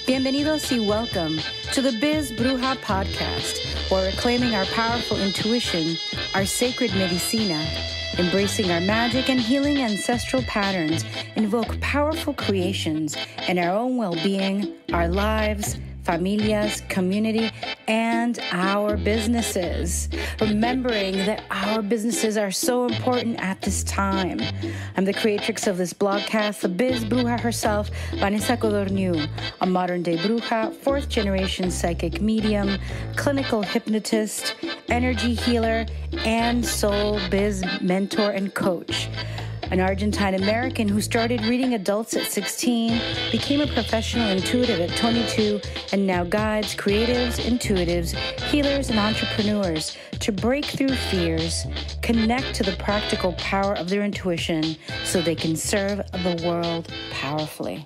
Bienvenidos y welcome to the Biz Bruja podcast, where we're claiming our powerful intuition, our sacred medicina, embracing our magic and healing ancestral patterns, invoke powerful creations in our own well-being, our lives, familias, community, and our businesses. Remembering that our businesses are so important at this time. I'm the creatrix of this blogcast, the Biz Bruja herself, Vanessa Codorniu, a modern-day bruja, fourth-generation psychic medium, clinical hypnotist, energy healer, and soul biz mentor and coach. An Argentine-American who started reading adults at 16, became a professional intuitive at 22, and now guides creatives, intuitives, healers, and entrepreneurs to break through fears, connect to the practical power of their intuition so they can serve the world powerfully.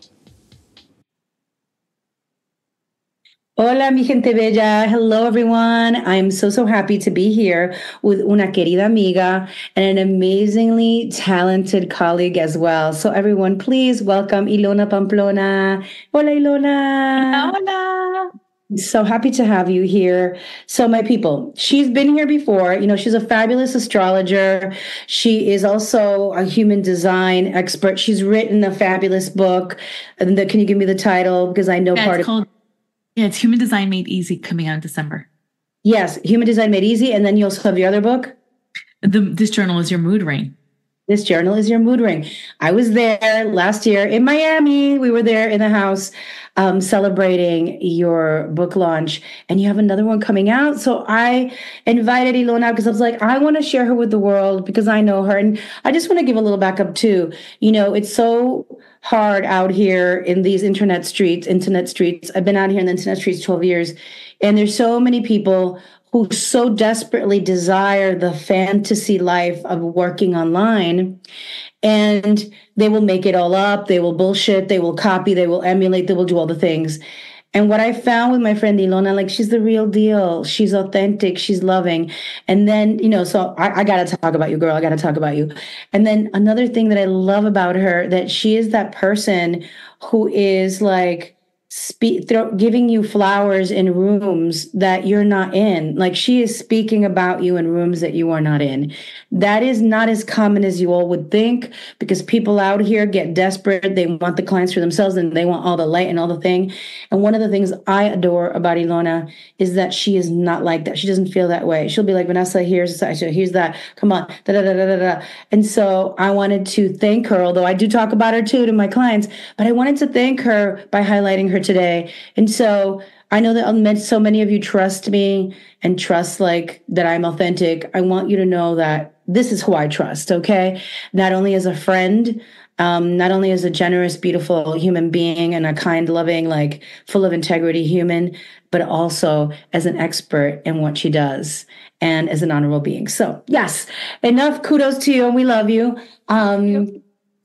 Hola, mi gente bella. Hello, everyone. I'm so happy to be here with una querida amiga and an amazingly talented colleague as well. So everyone, please welcome Ilona Pamplona. Hola, Ilona. Hola. So happy to have you here. So my people, she's been here before. You know, she's a fabulous astrologer. She is also a human design expert. She's written a fabulous book. And can you give me the title? Because I know part of it. Yeah, it's Human Design Made Easy, coming out in December. Yes, Human Design Made Easy. And then you also have your other book? This journal is your mood ring. This journal is your mood ring. I was there last year in Miami. We were there in the house celebrating your book launch. And you have another one coming out. So I invited Ilona because I was like, I want to share her with the world because I know her. And I just want to give a little backup too. You know, it's so hard out here in these internet streets. I've been out here in the internet streets 12 years. And there's so many people who so desperately desire the fantasy life of working online, and they will make it all up. They will bullshit. They will copy. They will emulate. They will do all the things. And what I found with my friend Ilona, like, she's the real deal. She's authentic. She's loving. And then, you know, so I got to talk about you, girl. I got to talk about you. And then another thing that I love about her, that she is that person who is like, giving you flowers in rooms that you're not in. Like, she is speaking about you in rooms that you are not in. That is not as common as you all would think, because people out here get desperate. They want the clients for themselves and they want all the light and all the thing. And one of the things I adore about Ilona is that she is not like that. She doesn't feel that way. She'll be like, Vanessa, here's that. Come on. Da, da, da, da, da, da. And so I wanted to thank her, although I do talk about her too to my clients, but I wanted to thank her by highlighting her today. And so I know that so many of you trust me and trust like that I'm authentic. I want you to know that this is who I trust, okay? Not only as a friend, not only as a generous, beautiful human being and a kind, loving, like full of integrity human, but also as an expert in what she does and as an honorable being. So yes, enough kudos to you, and we love you.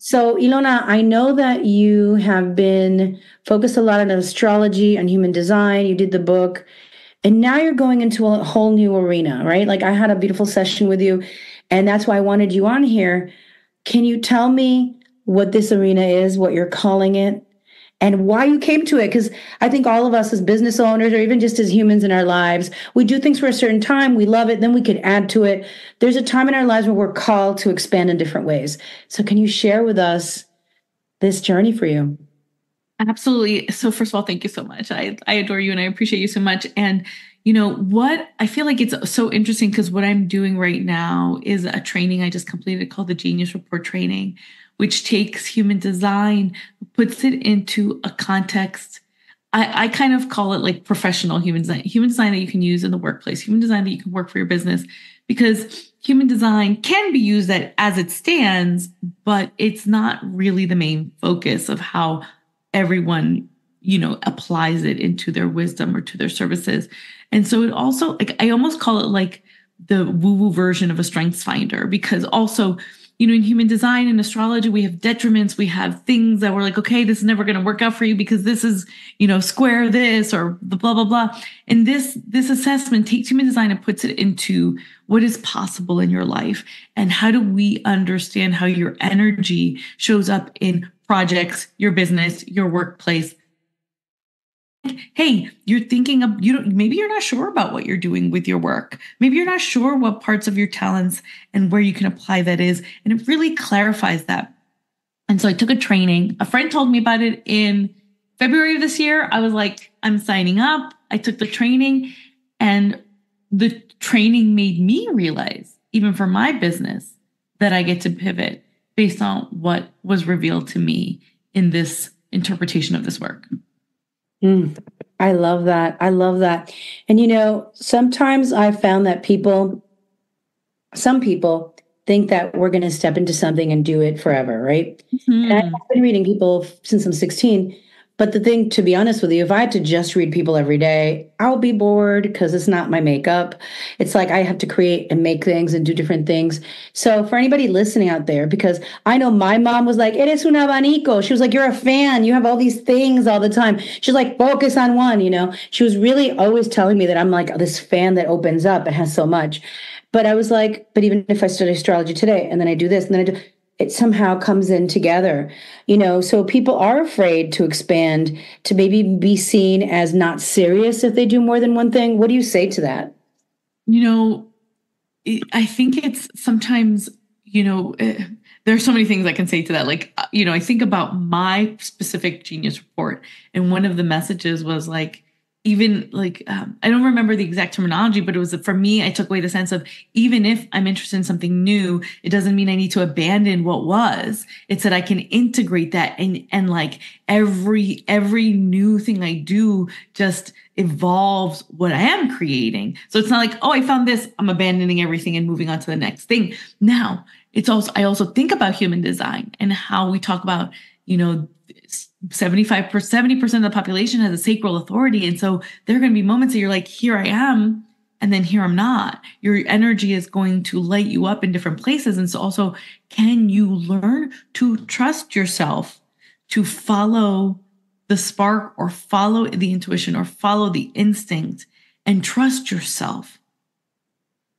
So, Ilona, I know that you have been focused a lot on astrology and human design. You did the book, and now you're going into a whole new arena, right? Like, I had a beautiful session with you, and that's why I wanted you on here. Can you tell me what this arena is, what you're calling it, and why you came to it? Because I think all of us as business owners, or even just as humans in our lives, we do things for a certain time, we love it, then we could add to it. There's a time in our lives where we're called to expand in different ways. So can you share with us this journey for you? Absolutely. So first of all, thank you so much. I adore you and I appreciate you so much. And you know what? I feel like it's so interesting because what I'm doing right now is a training I just completed called the Genius Report training, which takes human design, puts it into a context. I kind of call it like professional human design that you can use in the workplace, human design that you can work for your business, because human design can be used as it stands, but it's not really the main focus of how everyone, you know, applies it into their wisdom or to their services. And so it also, like, I almost call it like the woo-woo version of a strengths finder, because also, you know, in human design and astrology, we have detriments, we have things that we're like, okay, this is never going to work out for you because this is, you know, square this or the blah, blah, blah. And this assessment takes human design and puts it into what is possible in your life. And how do we understand how your energy shows up in projects, your business, your workplace, hey, you're thinking of, you don't, maybe you're not sure about what you're doing with your work. Maybe you're not sure what parts of your talents and where you can apply that is. And it really clarifies that. And so I took a training. A friend told me about it in February of this year. I was like, I'm signing up. I took the training, and the training made me realize, even for my business, that I get to pivot based on what was revealed to me in this interpretation of this work. I love that. I love that. And sometimes I found that some people think that we're going to step into something and do it forever, right? And I've been reading people since I'm 16. But the thing, to be honest with you, if I had to just read people every day, I'll be bored because it's not my makeup. It's like I have to create and make things and do different things. So for anybody listening out there, because I know my mom was like, eres un abanico. She was like, you're a fan. You have all these things all the time. She's like, focus on one. She was really always telling me that I'm like this fan that opens up and has so much. But I was like, but even if I study astrology today and then I do this and then I do, it somehow comes in together, so people are afraid to expand, to maybe be seen as not serious if they do more than one thing. What do you say to that? I think it's sometimes, there's so many things I can say to that. Like, I think about my specific genius report, and one of the messages was like, even like, I don't remember the exact terminology, but it was, for me, I took away the sense of, even if I'm interested in something new, it doesn't mean I need to abandon what was. It's that I can integrate that, and like every new thing I do just evolves what I am creating. So it's not like, oh, I found this, I'm abandoning everything and moving on to the next thing. Now, I also think about human design and how we talk about, 70% of the population has a sacral authority. And so there are going to be moments that you're like, here I am, and then here I'm not. Your energy is going to light you up in different places. And so also, can you learn to trust yourself to follow the spark, or follow the intuition, or follow the instinct, and trust yourself?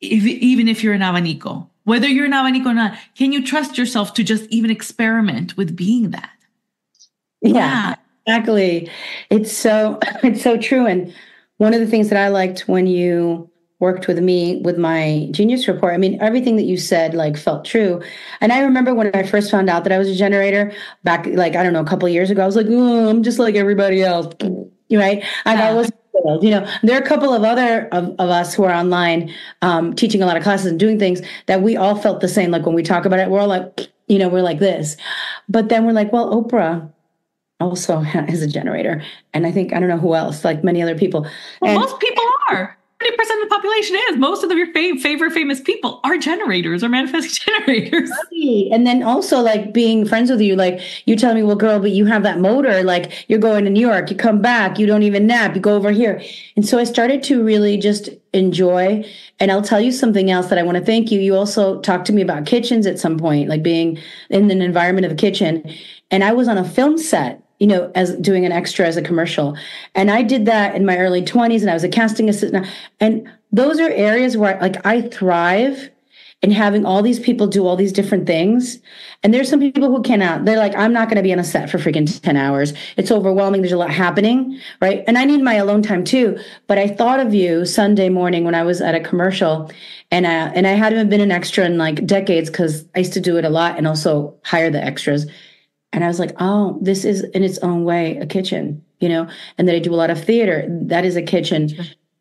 Even if you're an abanico, whether you're an abanico or not, can you trust yourself to just even experiment with being that? Yeah, exactly. It's so true. And one of the things that I liked when you worked with me with my genius report, I mean, everything that you said like felt true. And I remember when I first found out that I was a generator back, like, I don't know, a couple of years ago, I was like, oh, I'm just like everybody else, right? And I was, there are a couple of other of us who are online teaching a lot of classes and doing things that we all felt the same. Like when we talk about it, we're all like, we're like this. But then we're like, well, Oprah also is a generator. And I don't know who else, like many other people. Well, most people are. 30% of the population is. Most of your favorite famous people are generators or manifesting generators. Right. And then also like being friends with you, like you tell me, well, girl, but you have that motor, like you're going to New York, you come back, you don't even nap, you go over here. And so I started to really just enjoy. And I'll tell you something else that I want to thank you. You also talked to me about kitchens at some point, like being in an environment of a kitchen. And I was on a film set, as doing an extra as a commercial. And I did that in my early 20s, and I was a casting assistant. And those are areas where I thrive in having all these people do all these different things. And there's some people who cannot. They're like, I'm not going to be on a set for freaking 10 hours. It's overwhelming. There's a lot happening, right? And I need my alone time too. But I thought of you Sunday morning when I was at a commercial, and I hadn't been an extra in like decades because I used to do it a lot and also hire the extras. And I was like, oh, this is in its own way a kitchen, and that I do a lot of theater. That is a kitchen.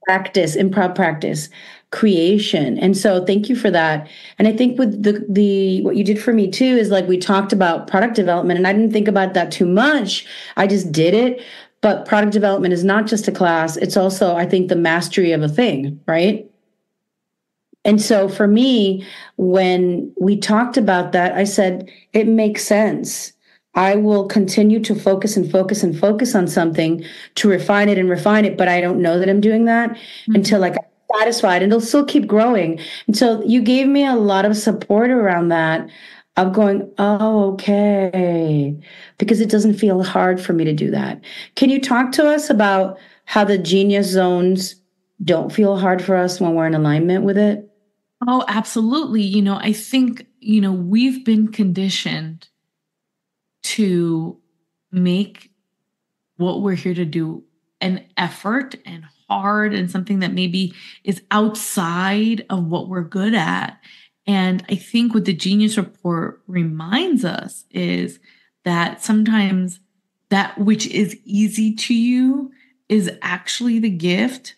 Practice, improv practice, creation. And so thank you for that. And I think with the what you did for me too is like we talked about product development, and I didn't think about that too much. I just did it. But product development is not just a class. It's also, I think, the mastery of a thing, right? And so for me, when we talked about that, I said, it makes sense. I will continue to focus and focus and focus on something to refine it, but I don't know that I'm doing that until like I'm satisfied, and it'll still keep growing. And so you gave me a lot of support around that of going, oh, okay, because it doesn't feel hard for me to do that. Can you talk to us about how the genius zones don't feel hard for us when we're in alignment with it? Oh, absolutely. I think, we've been conditioned to make what we're here to do an effort and hard and something that maybe is outside of what we're good at. And I think what the Genius Report reminds us is that sometimes that which is easy to you is actually the gift.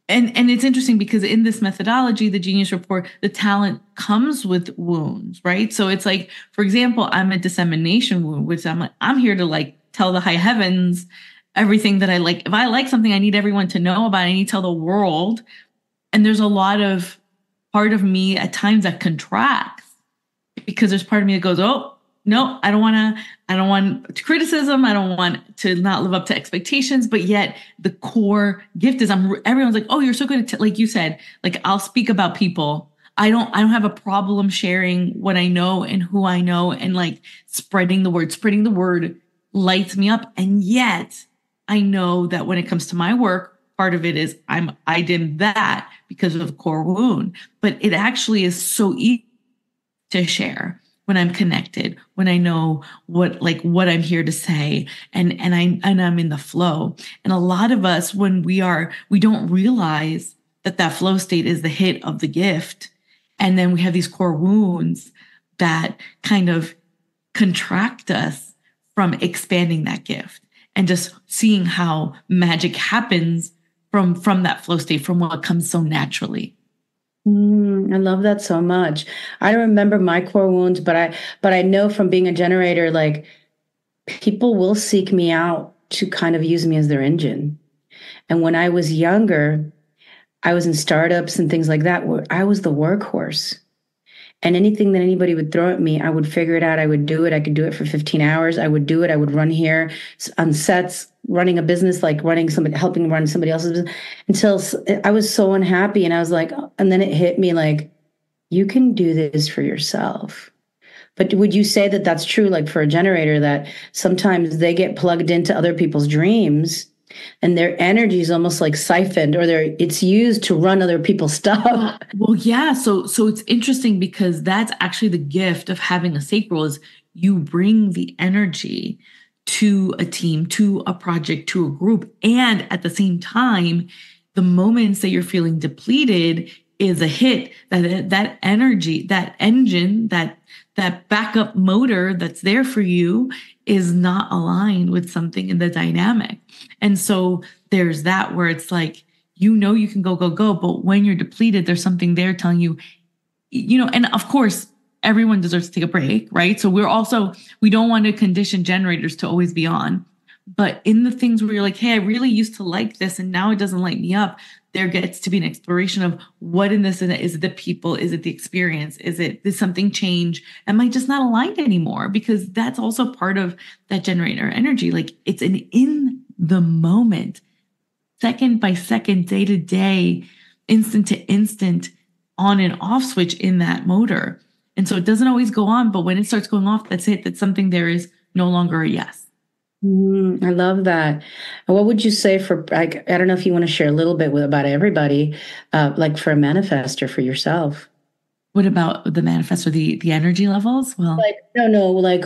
And it's interesting because in this methodology, the Genius Report, the talent comes with wounds, right? So it's like, for example, I'm a dissemination wound, which I'm here to like tell the high heavens everything that I like. If I like something, I need everyone to know about it. I need to tell the world. And there's a lot of part of me at times that contracts because there's part of me that goes, oh, no, I don't want criticism. I don't want to not live up to expectations. But yet the core gift is everyone's like, oh, you're so good at, like you said, like I'll speak about people. I don't have a problem sharing what I know and who I know and like spreading the word lights me up. And yet I know that when it comes to my work, part of it is I did that because of the core wound, but it actually is so easy to share when I'm connected, when I know what I'm here to say, and I'm in the flow. And a lot of us, when we don't realize that flow state is the hit of the gift. And then we have these core wounds that kind of contract us from expanding that gift and just seeing how magic happens from that flow state, from what comes so naturally. I love that so much. I don't remember my core wounds, but I know from being a generator, like people will seek me out to kind of use me as their engine. And when I was younger, I was in startups and things like that where I was the workhorse. And anything that anybody would throw at me, I would figure it out. I would do it. I could do it for 15 hours. I would do it. I would run here on sets, running a business, like helping run somebody else's business, until I was so unhappy. And I was like, and then it hit me like, you can do this for yourself. But would you say that that's true, like for a generator, that sometimes they get plugged into other people's dreams and their energy is almost like siphoned, or it's used to run other people's stuff? Well, yeah. So it's interesting because that's actually the gift of having a sacral is you bring the energy to a team, to a project, to a group. And at the same time, the moments that you're feeling depleted is a hit, that energy, that engine, that backup motor that's there for you is not aligned with something in the dynamic. And so there's that where it's like, you can go, but when you're depleted, there's something there telling you, and of course, everyone deserves to take a break, right? So we don't want to condition generators to always be on. But in the things where you're like, hey, I really used to like this and now it doesn't light me up, there gets to be an exploration of what in this is it the people, is it the experience, did something change? Am I just not aligned anymore? Because that's also part of that generator energy. Like it's an in the moment, second by second, day to day, instant to instant, on and off switch in that motor. And so it doesn't always go on, but when it starts going off, that's it. That's something there is no longer a yes. I love that. And what would you say for, like, I don't know if you want to share a little bit about everybody, like for a manifestor, for yourself. What about the manifestor, the energy levels? Well, no, like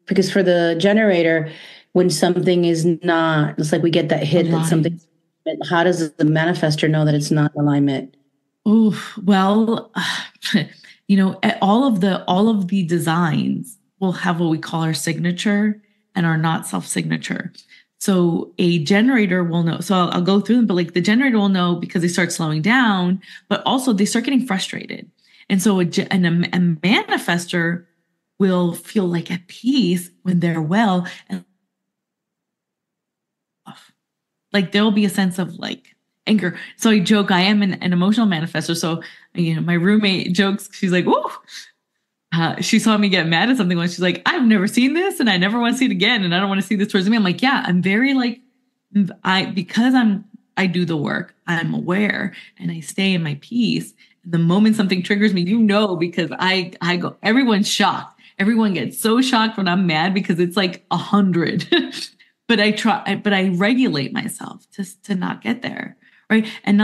because for the generator, when something is not, it's like we get that hit that something, how does the manifestor know that it's not alignment? Oh, well, all of the designs will have what we call our signature and are not self-signature. So a generator will know. So I'll go through them, but like the generator will know because they start slowing down, but also they start getting frustrated. And so a manifestor will feel like at peace when they're well. And like there'll be a sense of like anger. So I joke, I am an emotional manifestor. So, my roommate jokes, she's like, "Whoa." She saw me get mad at something once. She's like, I've never seen this and I never want to see it again. And I don't want to see this towards me. I'm like, yeah, I'm very like, because I do the work, I'm aware and I stay in my peace. The moment something triggers me, because I go, everyone's shocked. Everyone gets so shocked when I'm mad because it's like 100, but I regulate myself to not get there. Right. And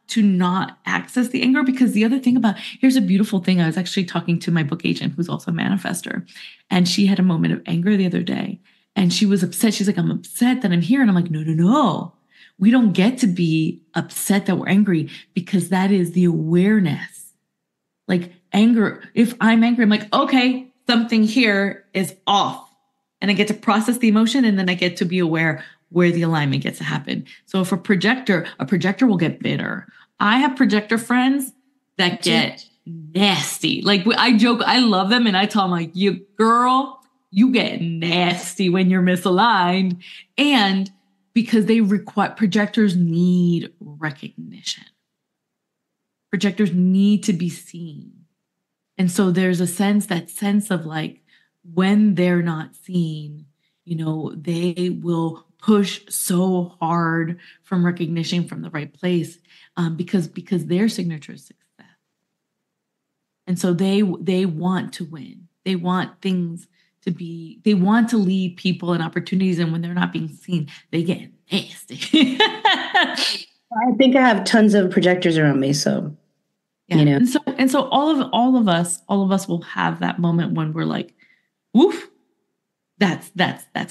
to not access the anger, because the other thing here's a beautiful thing. I was actually talking to my book agent, who's also a manifestor, and she had a moment of anger the other day. And she was upset. She's like, I'm upset that I'm here. And I'm like, no, no, no. We don't get to be upset that we're angry, because that is the awareness. Like anger, if I'm angry, I'm like, okay, something here is off. And I get to process the emotion, and then I get to be aware where the alignment gets to happen. So if a projector will get bitter. I have projector friends that get nasty. Like I joke, I love them, and I tell them like, you get nasty when you're misaligned. And because projectors need recognition. Projectors need to be seen. And so there's that sense of like, when they're not seen, they will push so hard from recognition from the right place, because their signature is success. And so they want to win. They want they want to lead people and opportunities. And when they're not being seen, they get nasty. I think I have tons of projectors around me. So, yeah. And so all of us will have that moment when we're like, woof, that's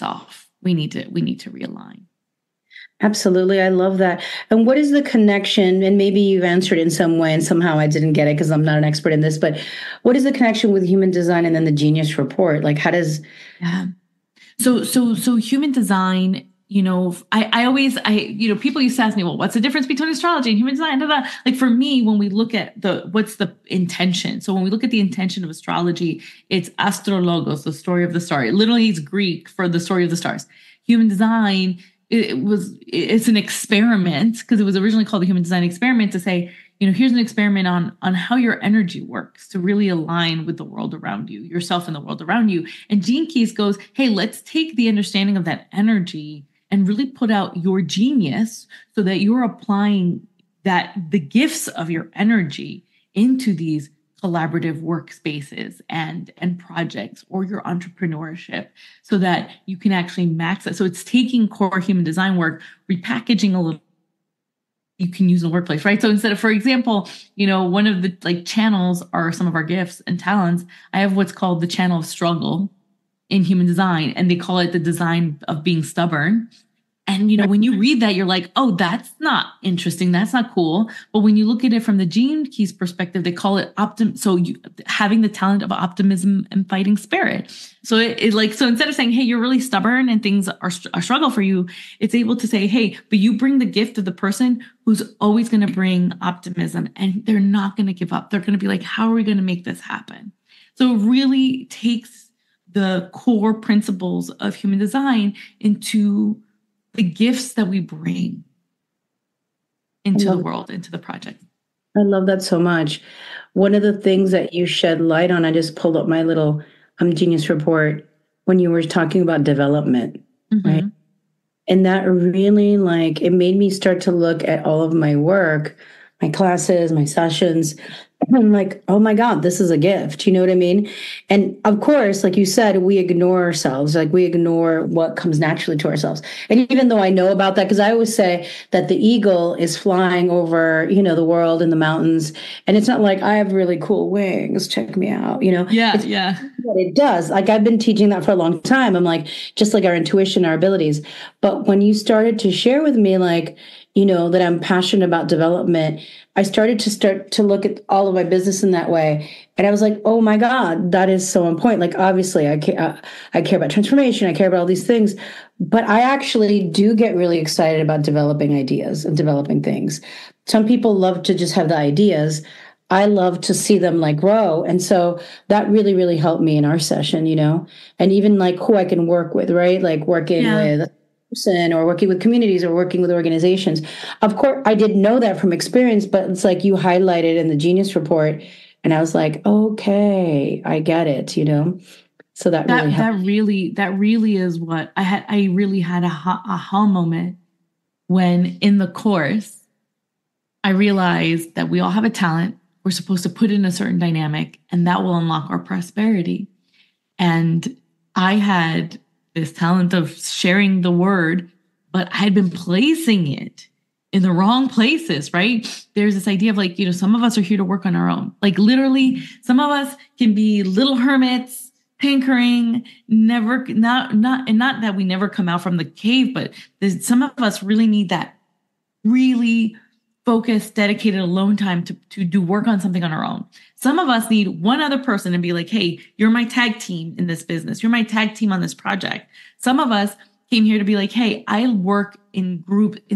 off. We need to realign. Absolutely. I love that. And what is the connection? And maybe you've answered in some way, and somehow I didn't get it because I'm not an expert in this, but what is the connection with human design and then the genius report? Like, how does... Yeah. So human design, I always, people used to ask me, well, what's the difference between astrology and human design? Like for me, when we look at what's the intention? So when we look at the intention of astrology, it's astrologos, the story of the star. It literally is Greek for the story of the stars. Human design, it's an experiment, because it was originally called the human design experiment, to say, here's an experiment on how your energy works to really align with the world around you, yourself and the world around you. And Gene Keys goes, hey, let's take the understanding of that energy and really put out your genius so that you're applying the gifts of your energy into these collaborative workspaces and projects, or your entrepreneurship, so that you can actually max it. So it's taking core human design work, repackaging a little, you can use in the workplace, right? So instead of, for example, one of the channels are some of our gifts and talents. I have what's called the channel of struggle in human design, and they call it the design of being stubborn. And, when you read that, you're like, oh, that's not interesting. That's not cool. But when you look at it from the Gene Keys perspective, they call it having the talent of optimism and fighting spirit. So so instead of saying, hey, you're really stubborn and things are a struggle for you, it's able to say, hey, but you bring the gift of the person who's always going to bring optimism, and they're not going to give up. They're going to be like, how are we going to make this happen? So it really takes the core principles of human design into the gifts that we bring into the world, into the project. I love that so much. One of the things that you shed light on, I just pulled up my little genius report when you were talking about development, right? And that really, it made me start to look at all of my work, my classes, my sessions. I'm like, oh my God, this is a gift. You know what I mean? And of course, like you said, we ignore ourselves. Like we ignore what comes naturally to ourselves. And even though I know about that, because I always say that the eagle is flying over, the world in the mountains. And it's not like I have really cool wings. Check me out. Yeah. What it does. Like I've been teaching that for a long time. I'm like, just like our intuition, our abilities. But when you started to share with me, that I'm passionate about development, I started to look at all of my business in that way. And I was like, oh my God, that is so important. Like, obviously I care about transformation. I care about all these things, but I actually do get really excited about developing ideas and developing things. Some people love to just have the ideas. I love to see them grow. And so that really, really helped me in our session, and even who I can work with, right? Like working with person or working with communities or working with organizations. Of course, I didn't know that from experience, but it's like you highlighted in the Genius Report. And I was like, okay, I get it, So that really helped. That really is what I had. I really had a aha moment when in the course, I realized that we all have a talent. We're supposed to put in a certain dynamic, and that will unlock our prosperity. And I had this talent of sharing the word, but I had been placing it in the wrong places, right? There's this idea of some of us are here to work on our own. Literally, some of us can be little hermits, tinkering, never, not that we never come out from the cave, but some of us really need that really focused, dedicated alone time to do work on something on our own. Some of us need one other person to be like, hey, you're my tag team in this business. You're my tag team on this project. Some of us came here to be like, hey, I work in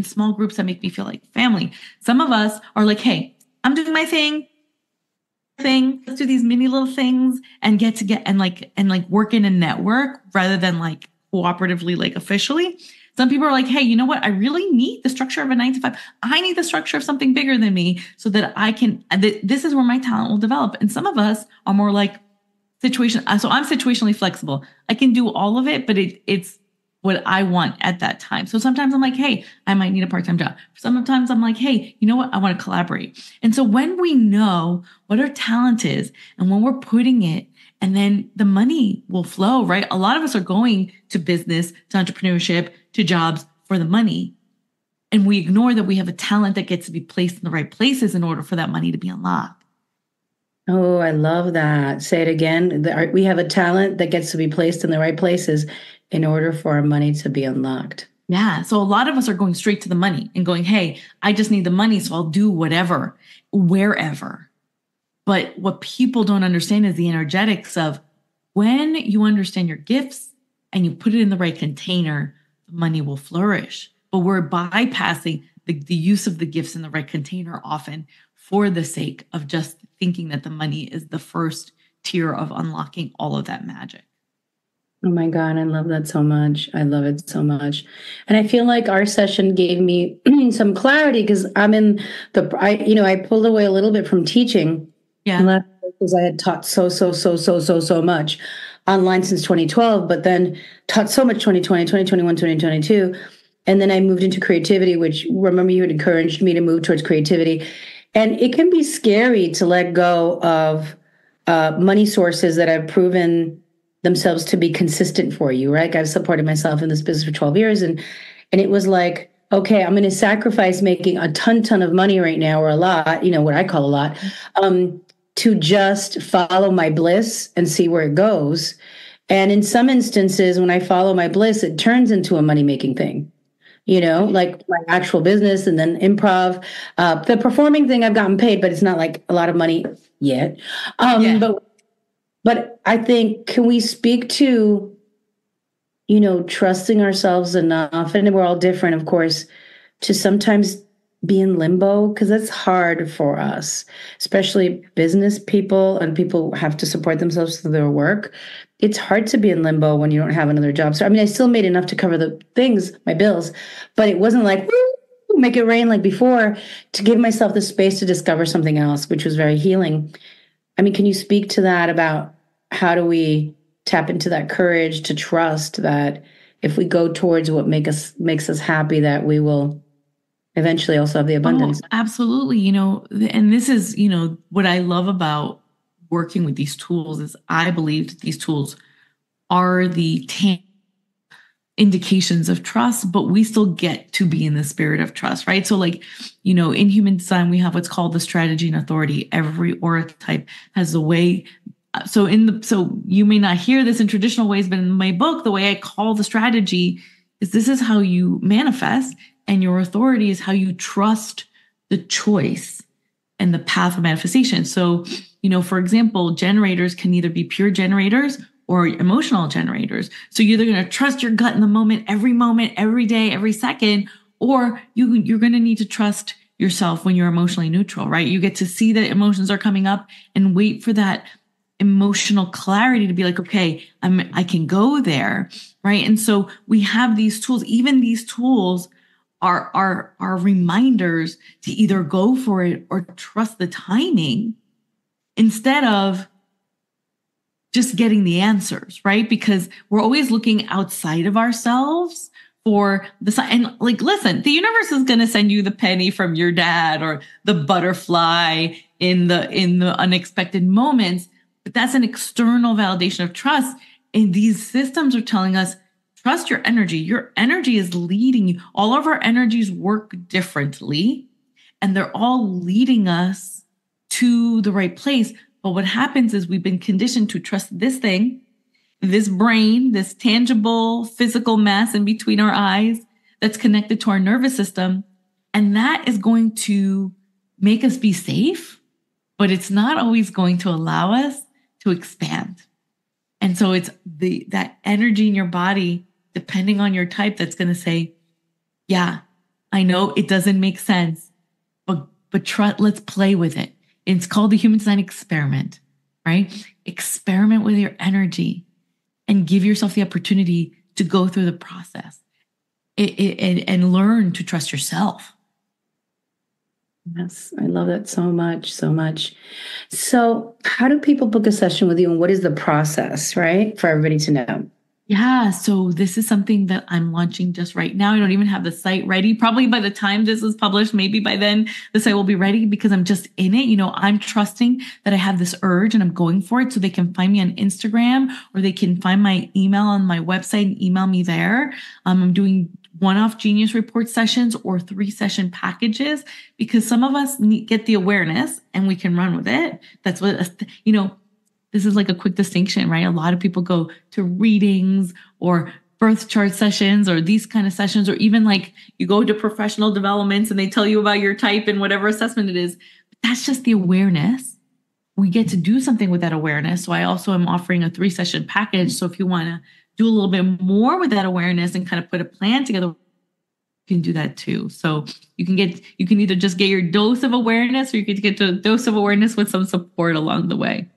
small groups that make me feel like family. Some of us are like, hey, I'm doing my thing. Let's do these mini little things and get and work in a network rather than like cooperatively, like officially. Some people are like, hey, you know what? I really need the structure of a 9 to 5. I need the structure of something bigger than me so that I can, this is where my talent will develop. And some of us are more like so I'm situationally flexible. I can do all of it, but it's what I want at that time. So sometimes I'm like, hey, I might need a part-time job. Sometimes I'm like, hey, you know what? I want to collaborate. And so when we know what our talent is and when we're putting it, and then the money will flow, right? A lot of us are going to business, to entrepreneurship, to jobs for the money. And we ignore that we have a talent that gets to be placed in the right places in order for that money to be unlocked. Oh, I love that. Say it again. We have a talent that gets to be placed in the right places in order for our money to be unlocked. Yeah. So a lot of us are going straight to the money and going, hey, I just need the money, so I'll do whatever, wherever. But what people don't understand is the energetics of when you understand your gifts and you put it in the right container, the money will flourish. But we're bypassing the use of the gifts in the right container often for the sake of just thinking that the money is the first tier of unlocking all of that magic. Oh my God, I love that so much. I love it so much. And I feel like our session gave me some clarity because I'm in I pulled away a little bit from teaching. Yeah. Because I had taught so much online since 2012, but then taught so much 2020, 2021, 2022. And then I moved into creativity, which remember you had encouraged me to move towards creativity. And it can be scary to let go of money sources that have proven themselves to be consistent for you, right? I've supported myself in this business for 12 years. And it was like, okay, I'm going to sacrifice making a ton of money right now, or a lot, what I call a lot, to just follow my bliss and see where it goes. And in some instances, when I follow my bliss, it turns into a money-making thing, like my actual business and then improv. The performing thing, I've gotten paid, but it's not like a lot of money yet. But I think, can we speak to, trusting ourselves enough, and we're all different, of course, to sometimes be in limbo, because that's hard for us, especially business people and people have to support themselves through their work. It's hard to be in limbo when you don't have another job. So, I mean, I still made enough to cover the things, my bills, but it wasn't like, woo, make it rain like before, to give myself the space to discover something else, which was very healing. I mean, can you speak to that about how do we tap into that courage to trust that if we go towards what makes us happy, that we will eventually also have the abundance? Oh, absolutely. And this is, what I love about working with these tools is I believe that these tools are the indications of trust, but we still get to be in the spirit of trust, right? So in human design, we have what's called the strategy and authority. Every aura type has a way. So you may not hear this in traditional ways, but in my book, the way I call the strategy is this is how you manifest, and your authority is how you trust the choice and the path of manifestation. So, for example, generators can either be pure generators or emotional generators. So you're either going to trust your gut in the moment, every day, every second, or you're going to need to trust yourself when you're emotionally neutral, right? You get to see that emotions are coming up and wait for that emotional clarity to be like, okay, I can go there, right? And so we have these tools. Even these tools are reminders to either go for it or trust the timing instead of just getting the answers, right? Because we're always looking outside of ourselves for the sign. And listen, the universe is going to send you the penny from your dad or the butterfly in the unexpected moments. But that's an external validation of trust. And these systems are telling us, trust your energy. Your energy is leading you. All of our energies work differently, and they're all leading us to the right place. But what happens is we've been conditioned to trust this thing, this brain, this tangible physical mass in between our eyes that's connected to our nervous system. And that is going to make us be safe, but it's not always going to allow us to expand. And so it's that energy in your body, depending on your type, that's going to say, yeah, I know it doesn't make sense, but let's play with it. It's called the human design experiment, right? Experiment with your energy and give yourself the opportunity to go through the process and learn to trust yourself. Yes, I love that so much, so much. So, how do people book a session with you, and what is the process, right, for everybody to know? Yeah, so this is something that I'm launching just right now. I don't even have the site ready. Probably by the time this is published, maybe by then the site will be ready because I'm just in it. I'm trusting that I have this urge and I'm going for it. So they can find me on Instagram or they can find my email on my website and email me there. I'm doing one-off genius report sessions or 3-session packages because some of us get the awareness and we can run with it. That's what, this is like a quick distinction, right? A lot of people go to readings or birth chart sessions or these kind of sessions, or even like you go to professional developments and they tell you about your type and whatever assessment it is. But that's just the awareness. We get to do something with that awareness. So I also am offering a 3-session package. So if you want to do a little bit more with that awareness and kind of put a plan together, you can do that too. So you can either just get your dose of awareness or you can get a dose of awareness with some support along the way.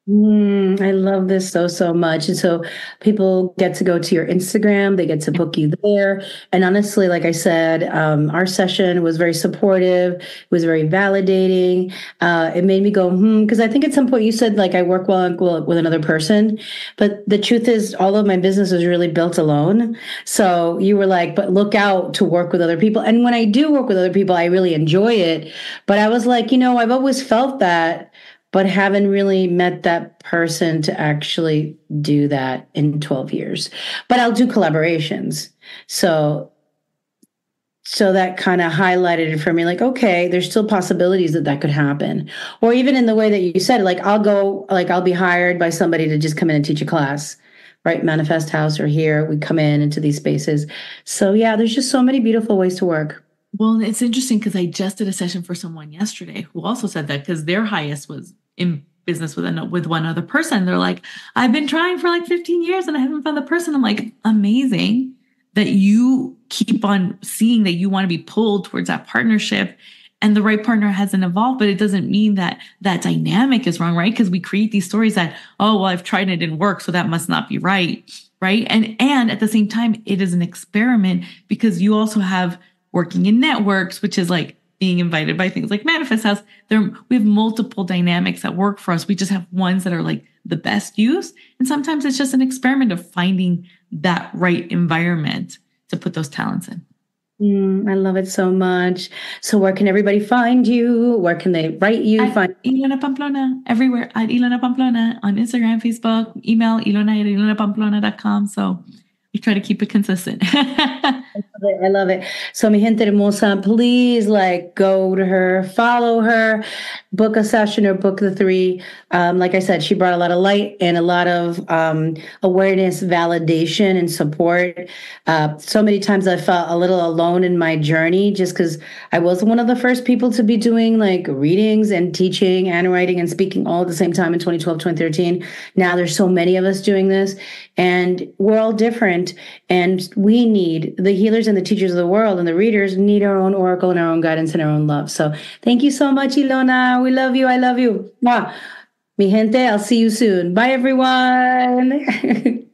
I love this so much. And so people get to go to your Instagram, they get to book you there. And honestly, like I said, our session was very supportive, it was very validating. It made me go, because I think at some point you said, like, I work well with another person. But the truth is, all of my business was really built alone. So you were like, but look out to work with other people. And when I do work with other people, I really enjoy it. But I was like, I've always felt that, but haven't really met that person to actually do that in 12 years. But I'll do collaborations. So that kind of highlighted it for me, like, okay, there's still possibilities that could happen. Or even in the way that you said, like, I'll be hired by somebody to just come in and teach a class, right? Manifest House or here, we come into these spaces. So yeah, there's just so many beautiful ways to work. Well, it's interesting because I just did a session for someone yesterday who also said that because their highest was in business with one other person. They're like, I've been trying for like 15 years and I haven't found the person. I'm like, amazing that you keep on seeing that you want to be pulled towards that partnership and the right partner hasn't evolved, but it doesn't mean that that dynamic is wrong, right? Because we create these stories that, oh, well, I've tried and it didn't work, so that must not be right, right? And at the same time, it is an experiment because you also have working in networks, which is like being invited by things like Manifest House. We have multiple dynamics that work for us. We just have ones that are like the best use. And sometimes it's just an experiment of finding that right environment to put those talents in. I love it so much. So where can everybody find you? Where can they write you? Ilona Pamplona, everywhere at Ilona Pamplona on Instagram, Facebook, email, ilona@ilonapamplona.com. So we try to keep it consistent. I love it. So mi gente hermosa, please go to her, follow her, book a session or book the 3. Like I said, she brought a lot of light and a lot of awareness, validation, and support. So many times I felt a little alone in my journey just because I was one of the first people to be doing readings and teaching and writing and speaking all at the same time in 2012, 2013. Now there's so many of us doing this and we're all different and we need the healers and the teachers of the world and the readers need our own oracle and our own guidance and our own love. So thank you so much, Ilona. We love you. I love you. Mwah. Mi gente, I'll see you soon. Bye, everyone.